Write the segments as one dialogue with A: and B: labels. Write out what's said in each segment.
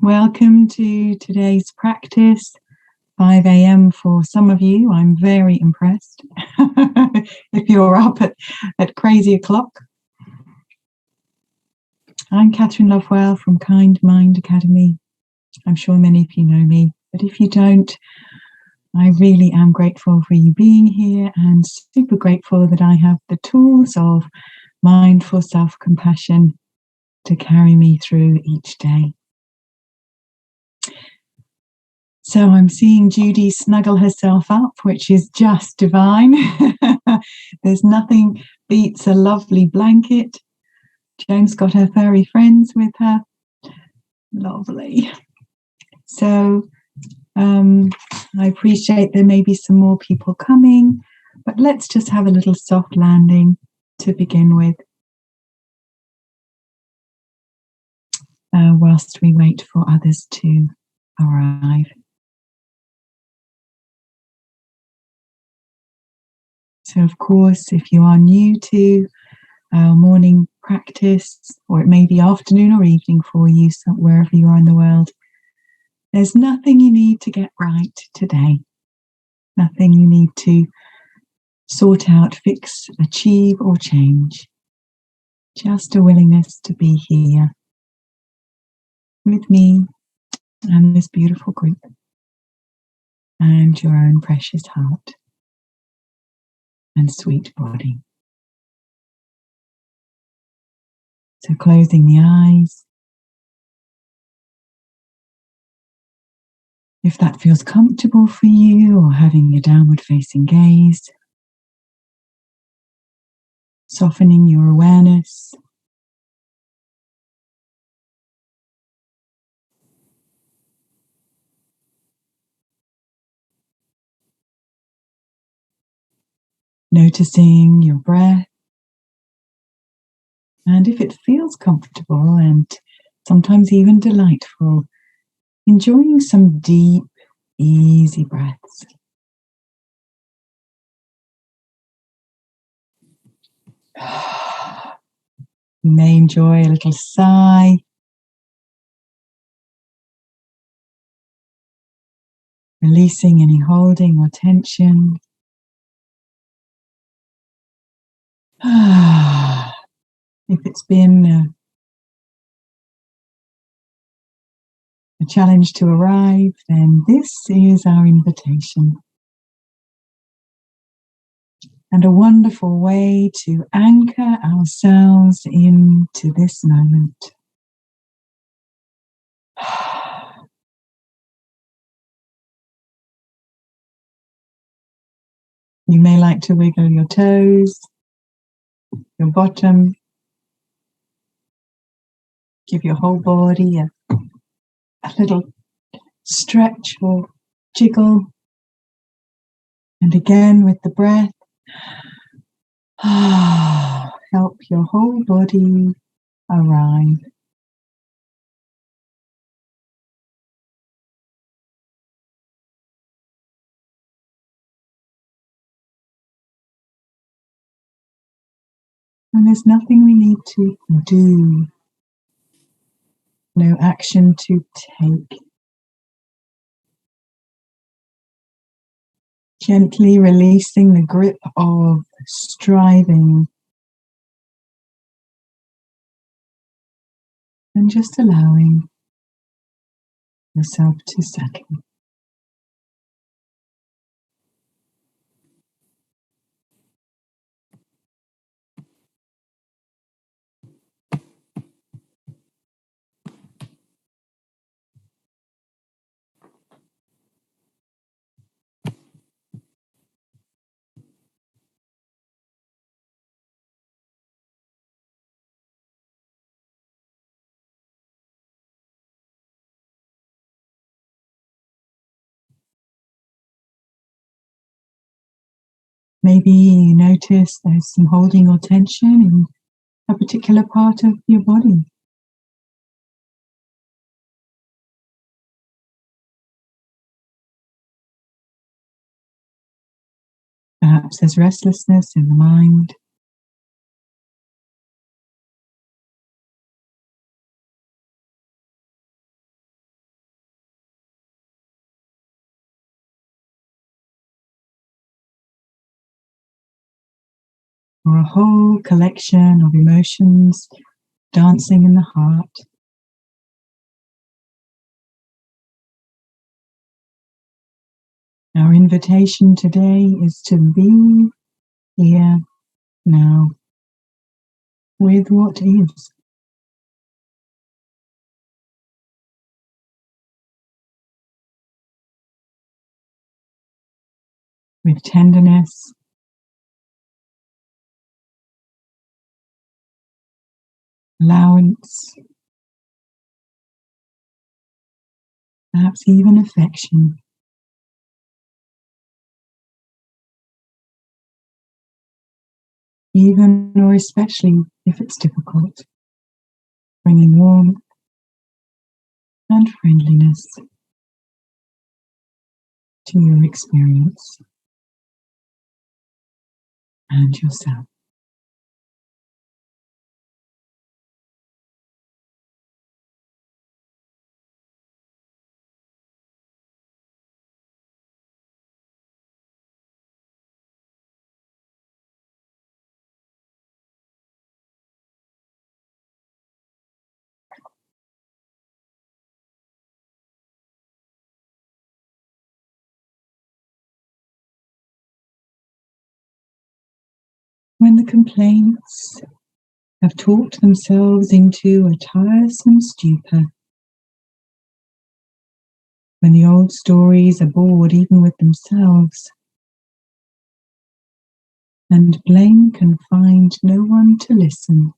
A: Welcome to today's practice. 5 a.m. for some of you. I'm very impressed if you're up at crazy o'clock. I'm Kathryn Lovewell from Kind Mind Academy. I'm sure many of you know me, but if you don't, I really am grateful for you being here and super grateful that I have the tools of mindful self-compassion to carry me through each day. So I'm seeing Judy snuggle herself up, which is just divine. There's nothing beats a lovely blanket. Joan's got her furry friends with her. Lovely. So I appreciate there may be some more people coming, but let's just have a little soft landing to begin with, whilst we wait for others to arrive. So, of course, if you are new to our morning practice, or it may be afternoon or evening for you, so wherever you are in the world, there's nothing you need to get right today. Nothing you need to sort out, fix, achieve, or change. Just a willingness to be here with me and this beautiful group and your own precious heart and sweet body. So closing the eyes. If that feels comfortable for you, or having a downward facing gaze, softening your awareness. Noticing your breath. And if it feels comfortable and sometimes even delightful, enjoying some deep, easy breaths. You may enjoy a little sigh. Releasing any holding or tension. If it's been a challenge to arrive, then this is our invitation. And a wonderful way to anchor ourselves into this moment. You may like to wiggle your toes, your bottom, give your whole body a little stretch or jiggle. And again with the breath, help your whole body arrive. And there's nothing we need to do, no action to take. Gently releasing the grip of striving and just allowing yourself to settle. Maybe you notice there's some holding or tension in a particular part of your body. Perhaps there's restlessness in the mind. or a whole collection of emotions dancing in the heart. Our invitation today is to be here now with what is. With tenderness, allowance, perhaps even affection. Even or especially if it's difficult, bringing warmth and friendliness to your experience and yourself. When the complaints have talked themselves into a tiresome stupor, when the old stories are bored even with themselves, and blame can find no one to listen,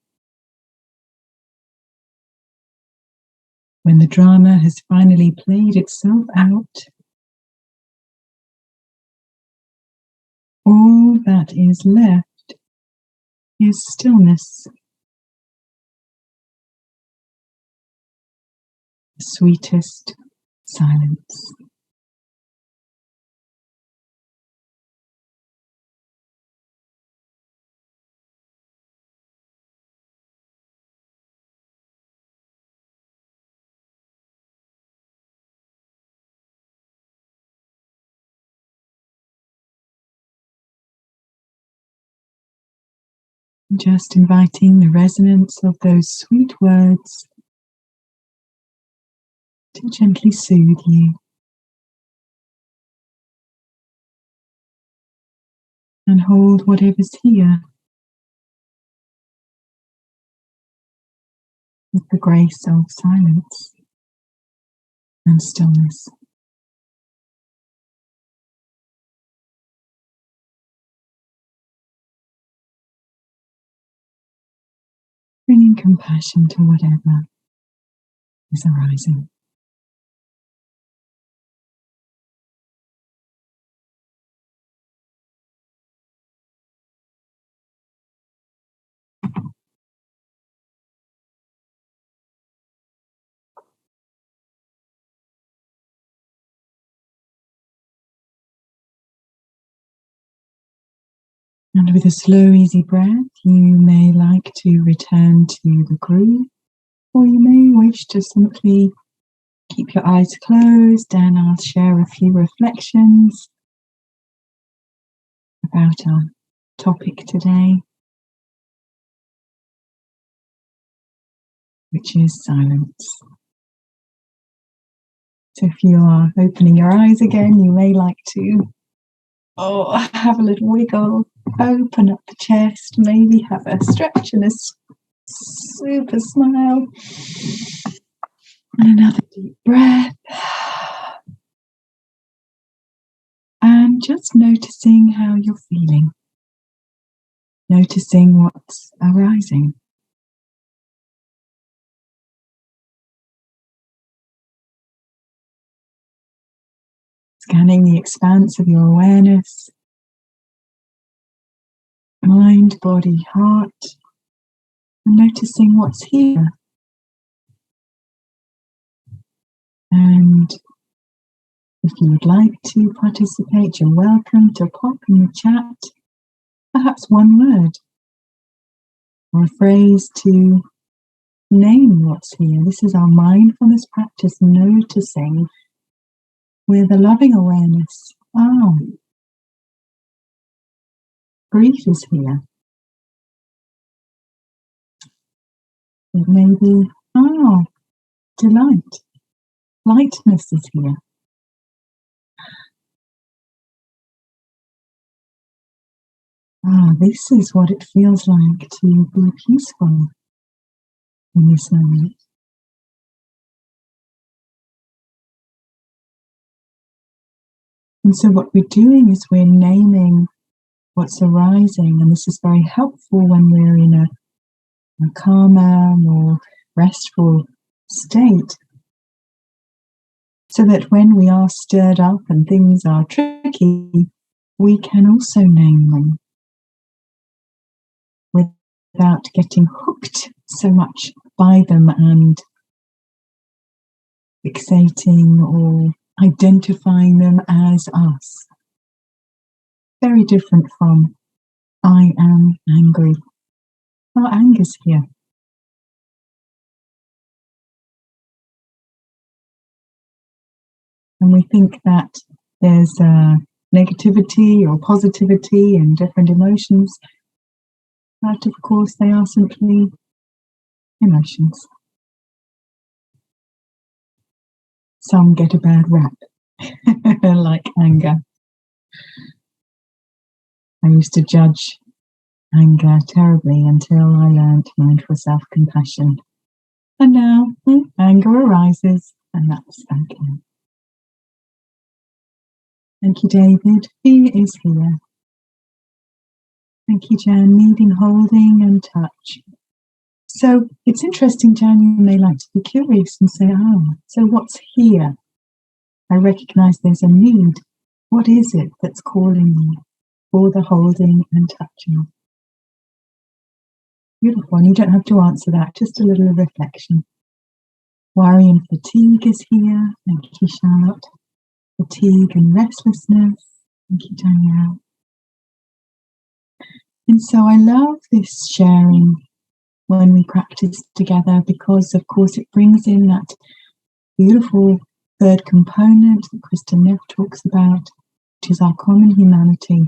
A: when the drama has finally played itself out, all that is left is stillness, the sweetest silence. Just inviting the resonance of those sweet words to gently soothe you and hold whatever's here with the grace of silence and stillness. Bringing compassion to whatever is arising. And with a slow, easy breath, you may like to return to the groove, or you may wish to simply keep your eyes closed, and I'll share a few reflections about our topic today, which is silence. So if you are opening your eyes again, you may like to have a little wiggle, open up the chest, maybe have a stretch and a super smile. And another deep breath. And just noticing how you're feeling. Noticing what's arising. Scanning the expanse of your awareness. Mind, body, heart. And noticing what's here. And if you would like to participate, you're welcome to pop in the chat perhaps one word or a phrase to name what's here. This is our mindfulness practice, noticing with a loving awareness. Oh, grief is here. It may be, delight. Lightness is here. This is what it feels like to be peaceful in this moment. And so what we're doing is we're naming what's arising, and this is very helpful when we're in a calmer, more restful state, so that when we are stirred up and things are tricky, we can also name them without getting hooked so much by them and fixating or identifying them as us. Very different from I am angry. Our anger's here. And we think that there's negativity or positivity in different emotions, but of course they are simply emotions. Some get a bad rap, like anger. I used to judge anger terribly until I learned mindful self-compassion. And now anger arises, and that's okay. Thank you, David. He is here. Thank you, Jan. Needing holding and touch. So it's interesting, Jan, you may like to be curious and say, so what's here? I recognize there's a need. What is it that's calling me for the holding and touching? Beautiful. And you don't have to answer that, just a little reflection. Worry and fatigue is here. Thank you, Charlotte. Fatigue and restlessness. Thank you, Danielle. And so I love this sharing when we practice together, because of course it brings in that beautiful third component that Kristen Neff talks about, which is our common humanity.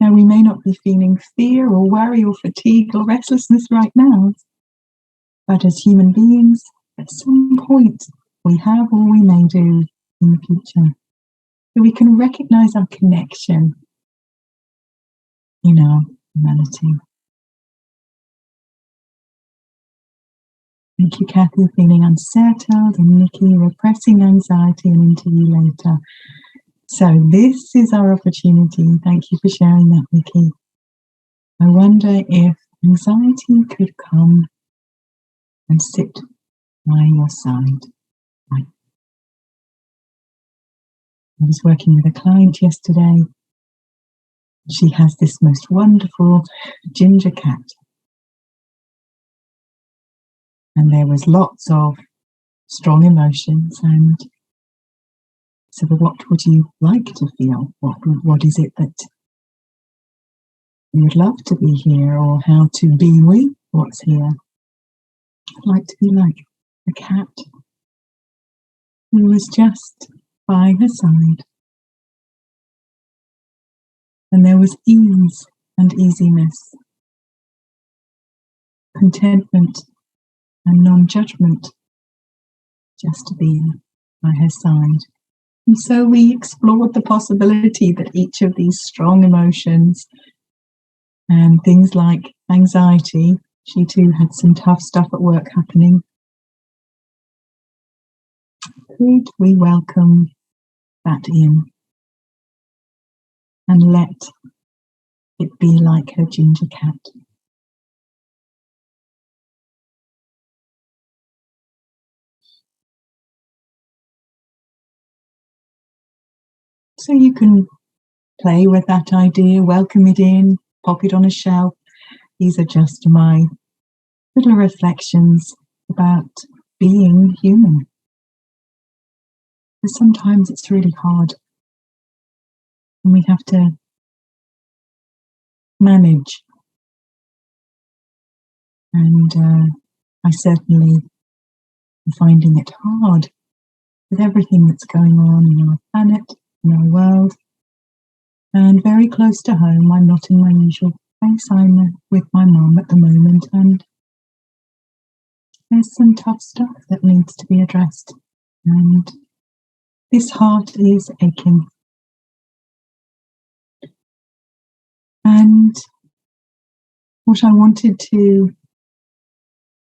A: Now, we may not be feeling fear or worry or fatigue or restlessness right now, but as human beings, at some point we have or we may do in the future. So we can recognize our connection in our humanity. Thank you, Kathy, feeling unsettled, and Nikki, repressing anxiety and interview later. So this is our opportunity. Thank you for sharing that, Nikki. I wonder if anxiety could come and sit by your side. I was working with a client yesterday. She has this most wonderful ginger cat. And there was lots of strong emotions, and so what would you like to feel? What is it that you would love to be here, or how to be with what's here? I'd like to be like a cat who was just by her side. And there was ease and easiness, contentment and non-judgment, just to be by her side. And so we explored the possibility that each of these strong emotions and things like anxiety, she too had some tough stuff at work happening, could we welcome that in and let it be like her ginger cat? So you can play with that idea, welcome it in, pop it on a shelf. These are just my little reflections about being human. Because sometimes it's really hard and we have to manage. And I certainly am finding it hard with everything that's going on in our planet, in our world. And very close to home, I'm not in my usual place. I'm with my mum at the moment, and there's some tough stuff that needs to be addressed, and this heart is aching. And what I wanted to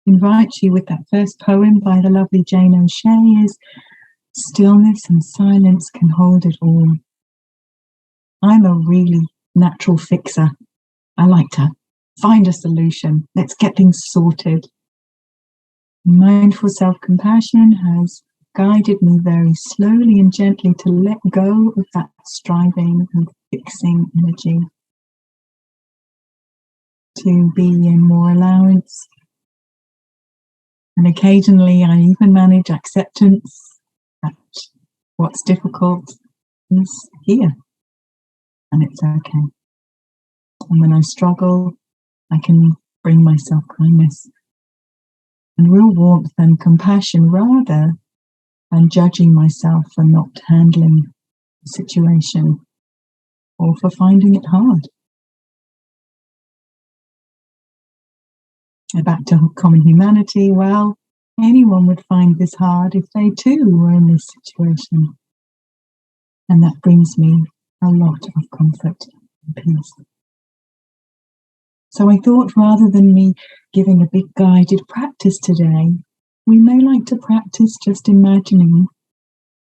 A: invite you with that first poem by the lovely Jane O'Shea is, stillness and silence can hold it all. I'm a really natural fixer. I like to find a solution. Let's get things sorted. Mindful self-compassion has guided me very slowly and gently to let go of that striving and fixing energy, to be in more allowance. And occasionally I even manage acceptance that what's difficult is here and it's okay. And when I struggle, I can bring myself kindness and real warmth and compassion rather than judging myself for not handling the situation or for finding it hard. And back to common humanity, well, anyone would find this hard if they too were in this situation. And that brings me a lot of comfort and peace. So I thought, rather than me giving a big guided practice today, we may like to practice just imagining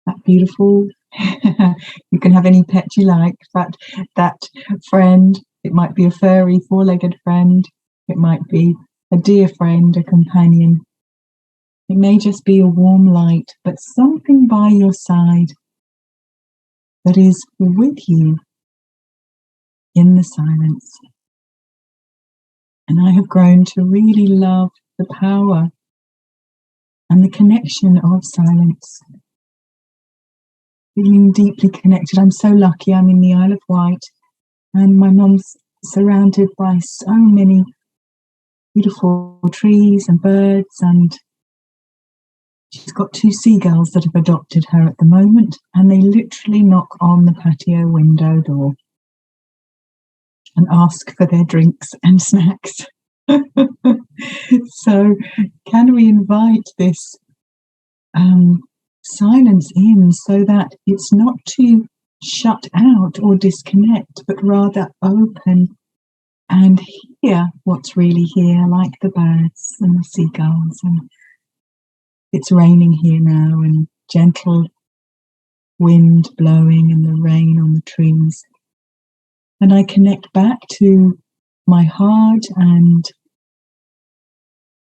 A: that beautiful, you can have any pet you like, that friend. It might be a furry, four-legged friend. It might be a dear friend, a companion. It may just be a warm light, but something by your side that is with you in the silence. And I have grown to really love the power and the connection of silence. Feeling deeply connected. I'm so lucky. I'm in the Isle of Wight, and my mum's surrounded by so many beautiful trees and birds, and she's got 2 seagulls that have adopted her at the moment, and they literally knock on the patio window door and ask for their drinks and snacks. So can we invite this silence in so that it's not to shut out or disconnect, but rather open and hear what's really here, like the birds and the seagulls. And it's raining here now, and gentle wind blowing and the rain on the trees. And I connect back to my heart and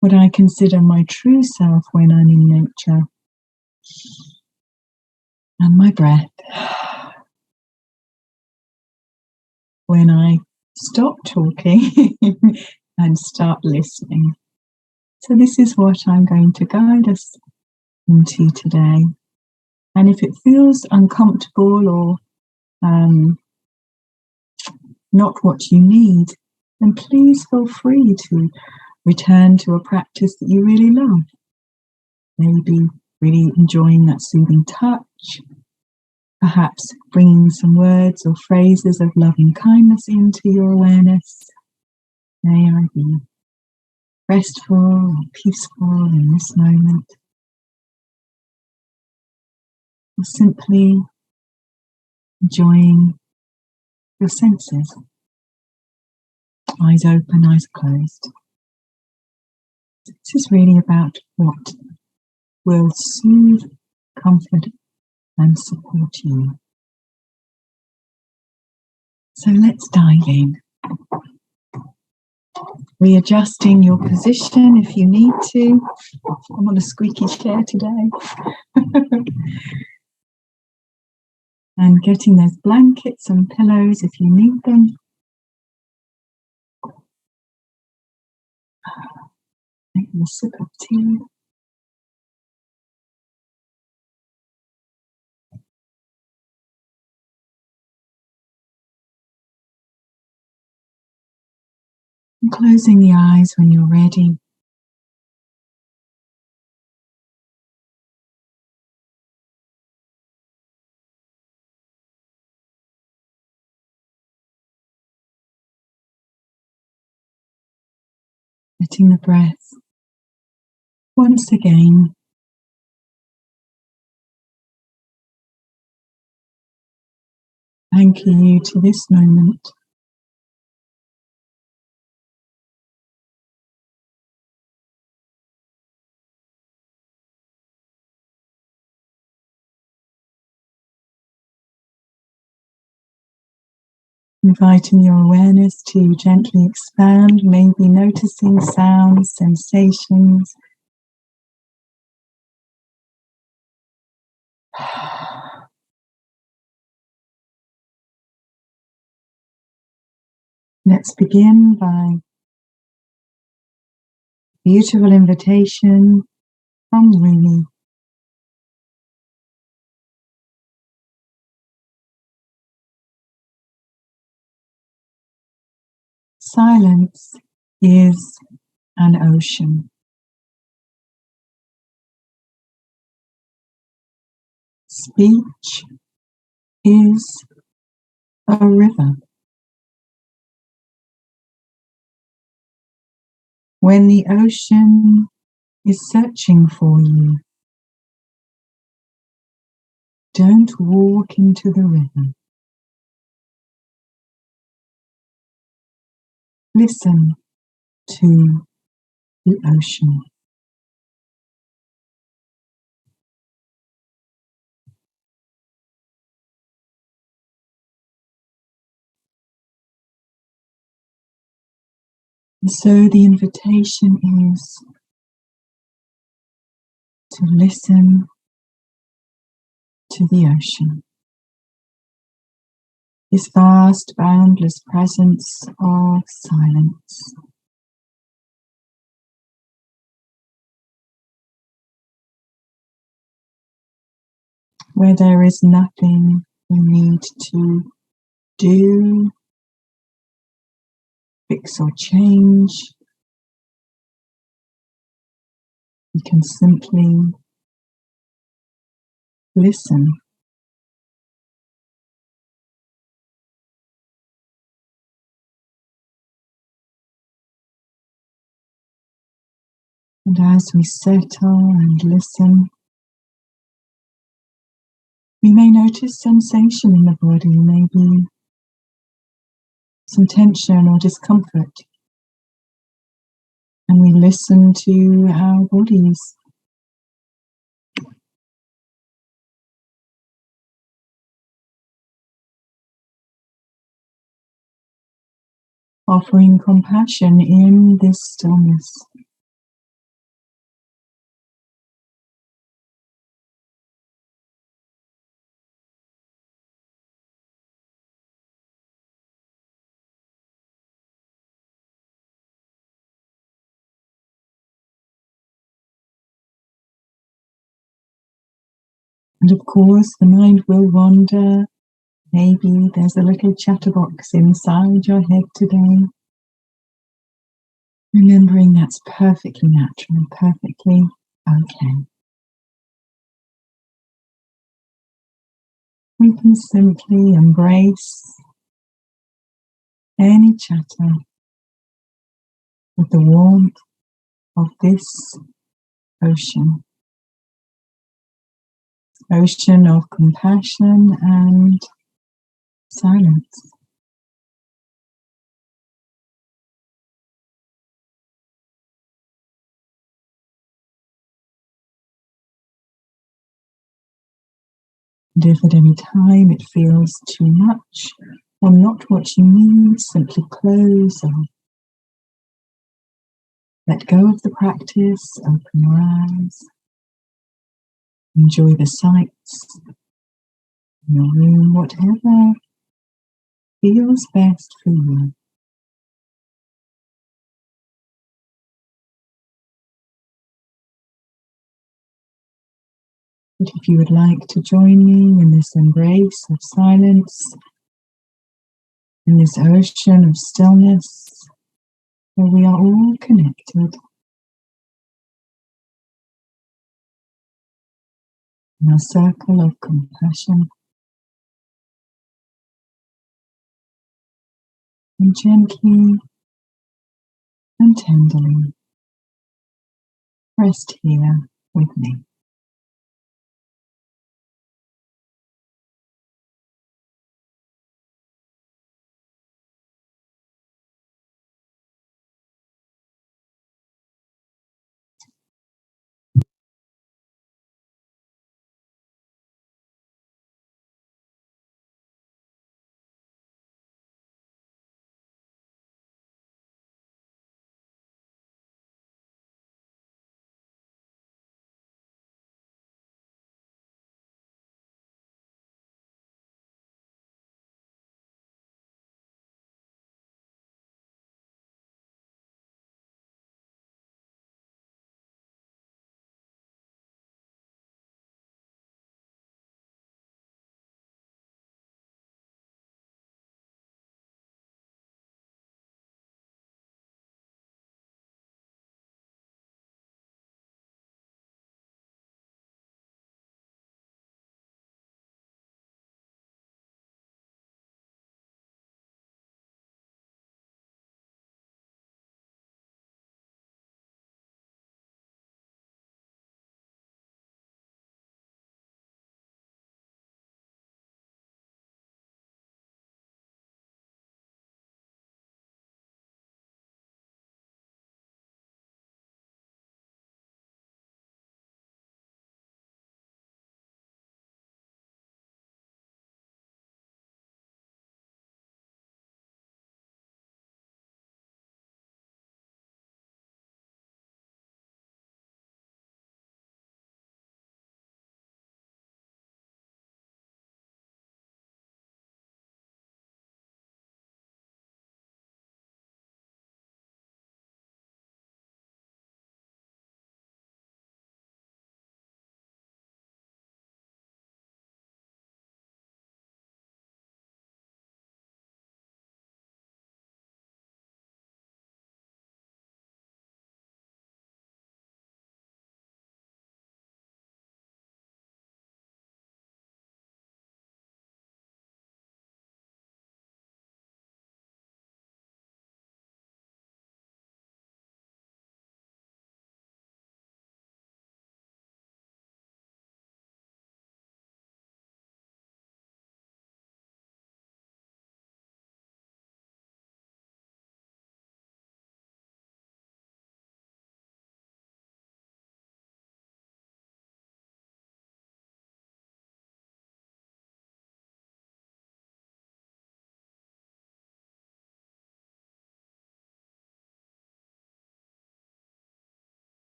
A: what I consider my true self when I'm in nature. And my breath. When I stop talking and start listening. So this is what I'm going to guide us into today. And if it feels uncomfortable or not what you need, then please feel free to return to a practice that you really love. Maybe really enjoying that soothing touch, perhaps bringing some words or phrases of loving kindness into your awareness. May I be restful and peaceful in this moment. Or simply enjoying your senses. Eyes open, eyes closed. This is really about what will soothe, comfort, and support you. So let's dive in. Readjusting your position if you need to. I'm on a squeaky chair today. And getting those blankets and pillows if you need them. Taking a sip of tea. And closing the eyes when you're ready. Letting the breath Once again, anchor you to this moment. Inviting your awareness to gently expand, maybe noticing sounds, sensations. Let's begin by a beautiful invitation from Rumi. Silence is an ocean. Speech is a river. When the ocean is searching for you, don't walk into the river. Listen to the ocean. And so the invitation is to listen to the ocean, this vast, boundless presence of silence. Where there is nothing you need to do, fix or change. You can simply listen. And as we settle and listen, we may notice sensation in the body, maybe some tension or discomfort. And we listen to our bodies. Offering compassion in this stillness. And of course, the mind will wander. Maybe there's a little chatterbox inside your head today. Remembering that's perfectly natural and perfectly okay. We can simply embrace any chatter with the warmth of this ocean. Ocean of compassion and silence. And if at any time it feels too much or not what you need, simply close or let go of the practice, open your eyes, enjoy the sights in your room, whatever feels best for you. But if you would like to join me in this embrace of silence, in this ocean of stillness, where we are all connected, in our circle of compassion, and gently and tenderly Rest here with me.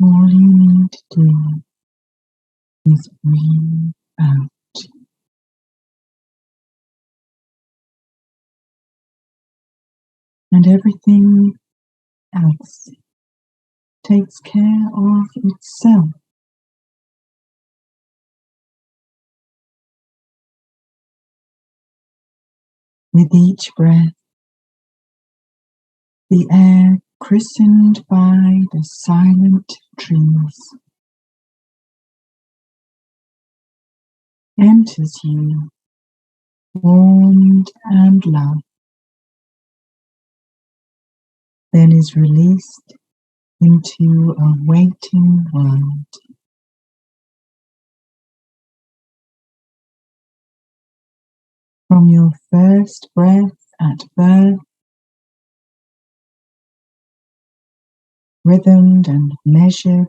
A: All you need to do is breathe out. And everything else takes care of itself. With each breath, the air christened by the silent trees enters you, warmed and loved, then is released into a waiting world. From your first breath at birth, rhythmed and measured,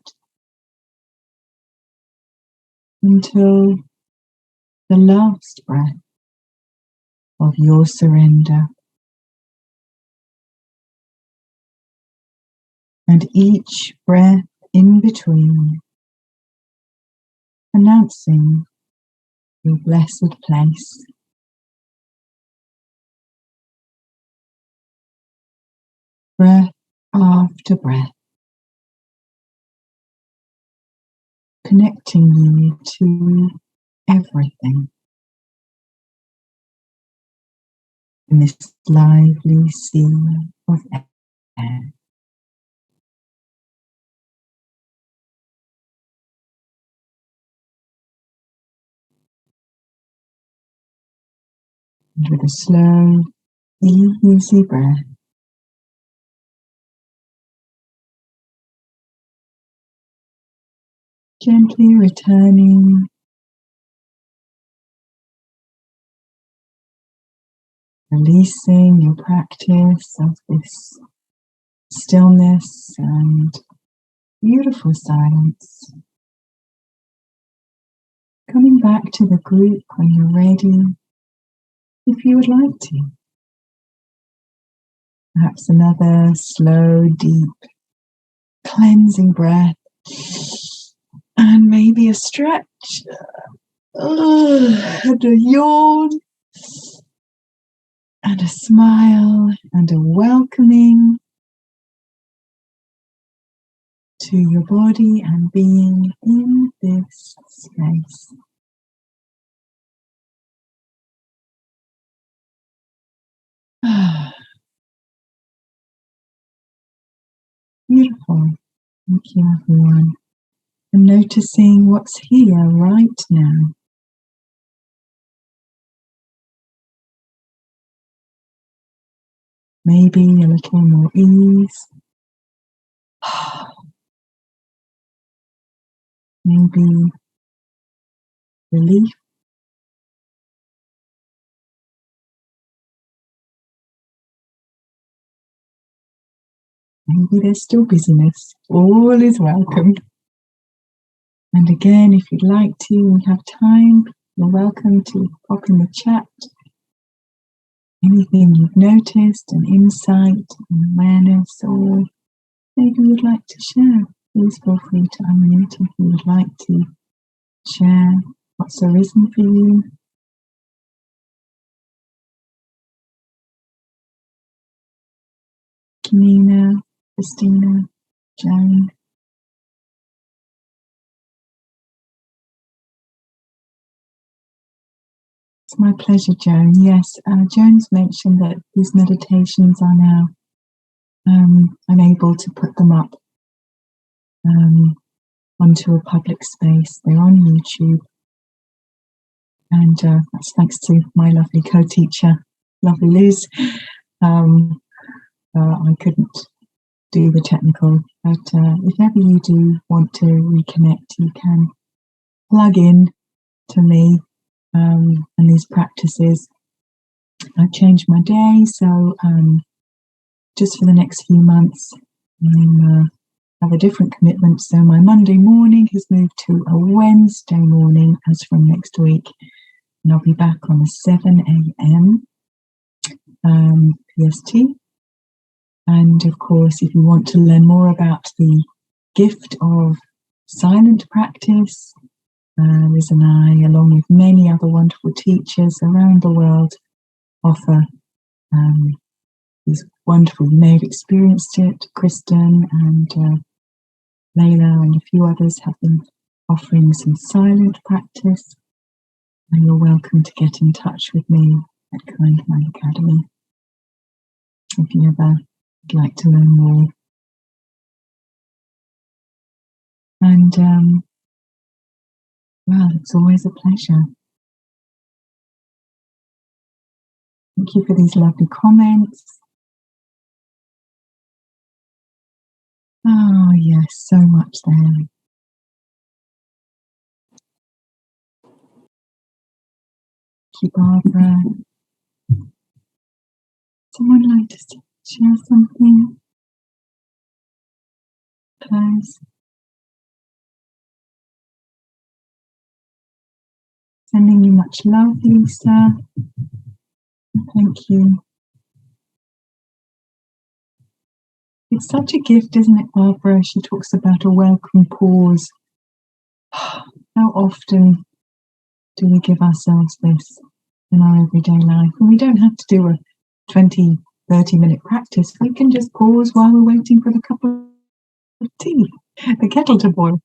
A: until the last breath of your surrender. And each breath in between, announcing your blessed place. Breath after breath, connecting you to everything in this lively sea of air. And with a slow, easy breath, gently returning releasing your practice of this stillness and beautiful silence. Coming back to the group when you're ready, if you would like to. Perhaps another slow, deep, cleansing breath. And maybe a stretch. And a yawn. And a smile. And a welcoming to your body and being in this space. Beautiful. Thank you, everyone. And noticing what's here right now. Maybe a little more ease. Maybe relief. Maybe there's still busyness. All is welcome. And again, if you'd like to and have time, you're welcome to pop in the chat anything you've noticed, an insight, an awareness, or maybe you'd like to share. Please feel free to unmute if you would like to share what's arisen for you. Nina, Christina, Joan. It's my pleasure, Joan. Yes, Joan's mentioned that these meditations are now unable to put them up onto a public space. They're on YouTube. And that's thanks to my lovely co-teacher, lovely Liz. I couldn't do the technical, but if ever you do want to reconnect, you can plug in to me and these practices. I've changed my day, so just for the next few months, I have a different commitment. So my Monday morning has moved to a Wednesday morning as from next week, and I'll be back on the 7 a.m. PST. And of course, if you want to learn more about the gift of silent practice, Liz and I, along with many other wonderful teachers around the world, offer these wonderful, you may have experienced it, Kristen and Layla and a few others have been offering some silent practice, and you're welcome to get in touch with me at Kind Mind Academy if you ever would like to learn more. And well, it's always a pleasure. Thank you for these lovely comments. Oh yes, so much there. Thank you, Barbara. Someone like to share something? Close. Sending you much love, Lisa. Thank you. It's such a gift, isn't it, Barbara? She talks about a welcome pause. How often do we give ourselves this in our everyday life? And we don't have to do a 20, 30-minute practice. We can just pause while we're waiting for the cup of tea, the kettle to boil.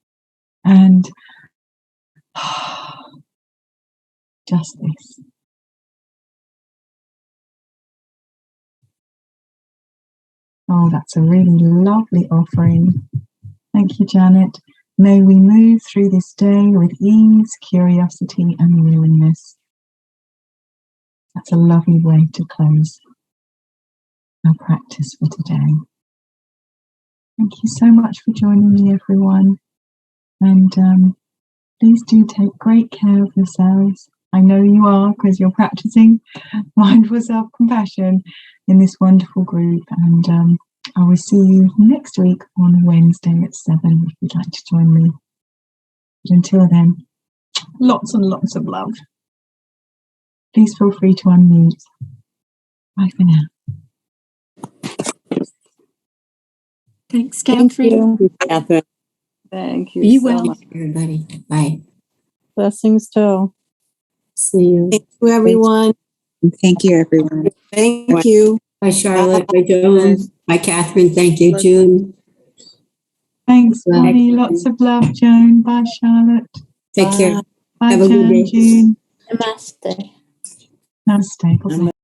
A: And just this. Oh, that's a really lovely offering. Thank you, Janet. May we move through this day with ease, curiosity, and willingness. That's a lovely way to close our practice for today. Thank you so much for joining me, everyone. And please do take great care of yourselves. I know you are, because you're practicing mindful self-compassion in this wonderful group. And I will see you next week on Wednesday at 7 if you'd like to join me. But until then, lots and lots of love. Please feel free to unmute. Bye for now.
B: Thanks, Kathryn.
C: Thank you, Kathryn.
D: Thank you
B: Be
D: so
B: well,
D: much.
B: everybody. Bye.
D: Blessings to all.
C: See you.
B: Thank you, everyone.
E: Thank you, everyone.
B: Thank you.
C: Bye, Charlotte. Bye, Joan. Bye, Kathryn. Thank you, June.
A: Thanks, Bonnie. Lots of love, Joan. Bye, Charlotte.
C: Take care.
A: Bye,
C: Have a good
A: Joan,
C: day.
A: June.
D: Namaste.
A: Namaste. God bless.